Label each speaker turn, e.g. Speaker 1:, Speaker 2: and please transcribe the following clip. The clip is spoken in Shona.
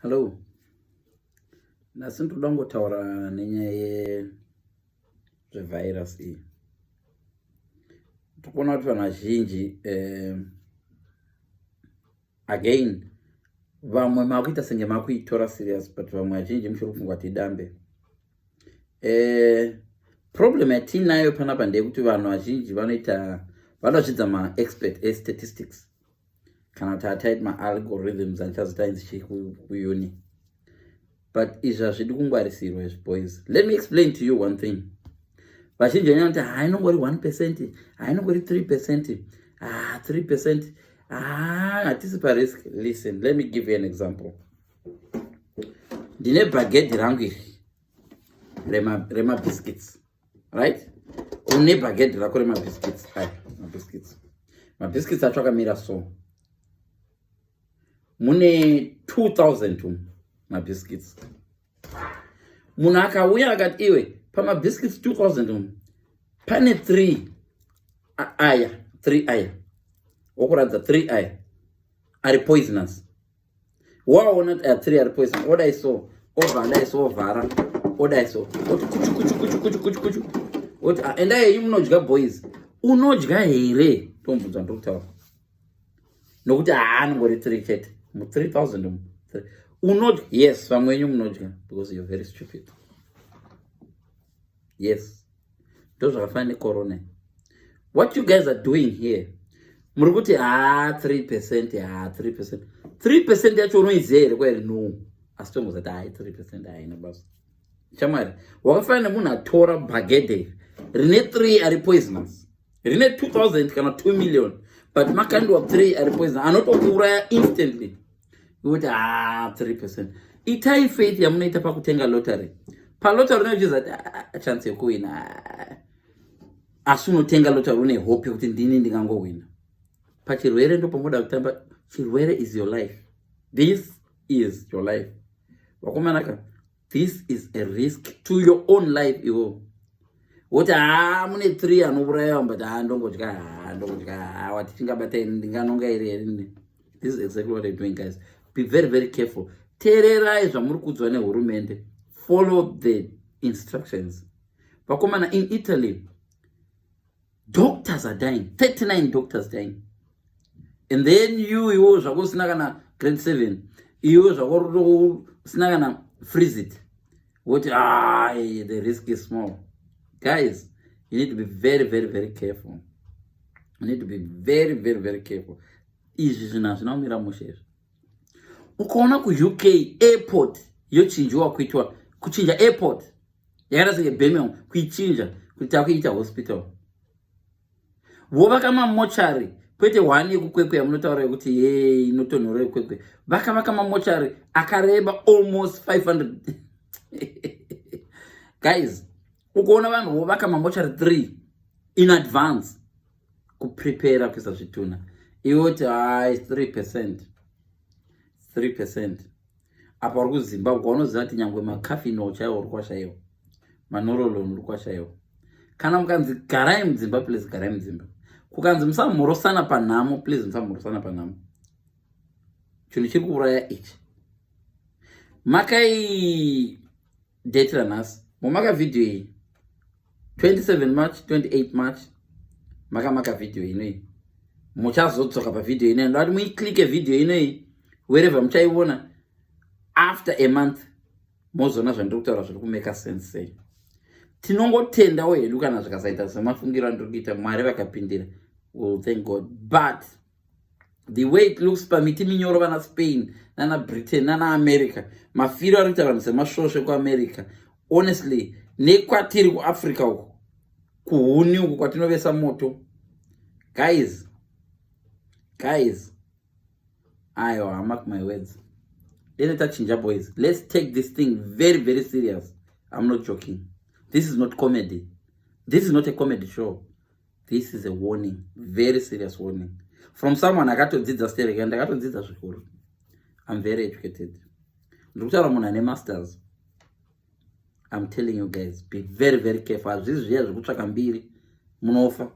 Speaker 1: Hello. Nasintoda ngotaura nenyaya zvevirus iyi. Tikuona kuti vanhu vazhinji again vamwe makuita senge makuitora serious but vamwe vazhinji muchiri kufungwa kuti idambe. Problem yatinayo panapa ndeyekuti vanhu vazhinji vanozvidza ma-expert statistics kana kuti ataiti ma-algorithms anichazotainzi kuyuni. But izvi hazvidi kungwarisirwa izvi boys. Let me explain to you one thing. Vazhinji vanyanya kuti hainongori 1%, hainongori 3%, 3%, hatisi parisk. Listen, let me give you an example. Ndine baghetti rangu iri rema-biscuits, right? Une baghetti rako rema-biscuits. Ma-biscuits acho akamira so. Mune 2000 ma-biscuits. Munhu akauya akati iwe pama-biscuits 2000 pane 3 aya wokuradza 3 aya ari poisonous. Waona kuti 3 ari poisonous, odai so ovhara odai so oti kuchu oti endai henyu munodya boys. Unodya here? Tombudza ndokutaura nokuti haanongori 3 chete mu 3000 unodya. Yes, vamwe wenyu munodya because you're very stupid. Yes, ndo zvakafanana necorona. What you guys are doing here, muri kuti 3%, 3% yacho unoiziva here kwairi? No, asi tongozati 3% haina basa. Shamwari, wakafanana nemunhu atora baghetti rine 3 ari poisonous, rine 2000 kana 2 million, but makandiwa 3 ari poisonous anotokuuraya instantly. Kuti 3%. Itai faith yamunoita pakutenga lottery. Palottery unochiza kuti chance yekuwina, asi unotenga lottery une hope yekuti ndini ndingangowina. Pachirwere ndo pamoda kutamba. Chirwere is your life. This is your life. Wakomanaka, this is a risk to your own life iwo. Woti mune 3 anouraya but ndongodya wati tingabata ndinganonga iri. This is exactly what I'm doing, guys. Be very, very careful. Tererai zvamuri kuudzwa nehurumende. Follow the instructions. Vakomana, in Italy, doctors are dying. 39 doctors dying. And then you zvako usina kana grade 7. You zvako usina kana freeze it. What? The risk is small. Guys, you need to be very, very, very careful. You need to be very, very, very careful. Izvi zvinhu hazvinaumira mushe izvi. Ukaona ku-UK airport yochinjiwa kuitwa kuchinja airport yakaita senge Birmingham, kuichinja kuti takuita hospital. Vovaka mamochari kwete 1 yekukwekwe yamunotaura yekuti yei inotonhora yekwekwe. Vakavaka mamochari akareba almost 500. Guys, ukaona vanhu vovaka mamochari 3 in advance kuprepare kuisa zvituna. Iwoti 3%. Apa uri kuZimbabwe unoziva kuti nyangwe makafino chaiwo uri kwashaiwa, manoroloni uri kwashaiwa. Kana mukanzi garai mudzimba, please garai mudzimba. Kukanzi musamhorosana panhamo, please musamhorosana panhamo. Chinhu chiri kuuraya ichi. Makai date ranhasi, momaka video iyi 27 March, 28 March, makamaka video inoi. Muchazodzoka pavideo inoi, ndati muiclike video inoi wherever muchaiona. After a month, mozona zvandiri kutaura zviri kumeka sense sei. Tinongotendawo hedu kana zvakasaita semafungiro andiri kuita. Mwari vakapindira. Well, thank God. But the way it looks pamiti minyoro vana Spain, nana Britain, nana America, mafiro ari kuita vanhu semasvosve kuAmerica. Honestly, nekwatiri kuAfrica uku, kuhuni uku kwatinovesa moto. Guys, I mark my words. Let's change, boys. Let's take this thing very, very serious. I'm not joking. This is not comedy. This is not a comedy show. This is a warning. Very serious warning. From someone akatodzidza stereka ndakatodzidza zvikuru. I'm very educated. Ndikutaura munhu ane masters. I'm telling you guys, be very, very careful. Hazvizvi zviya zvekutsvaka mbiri munofa.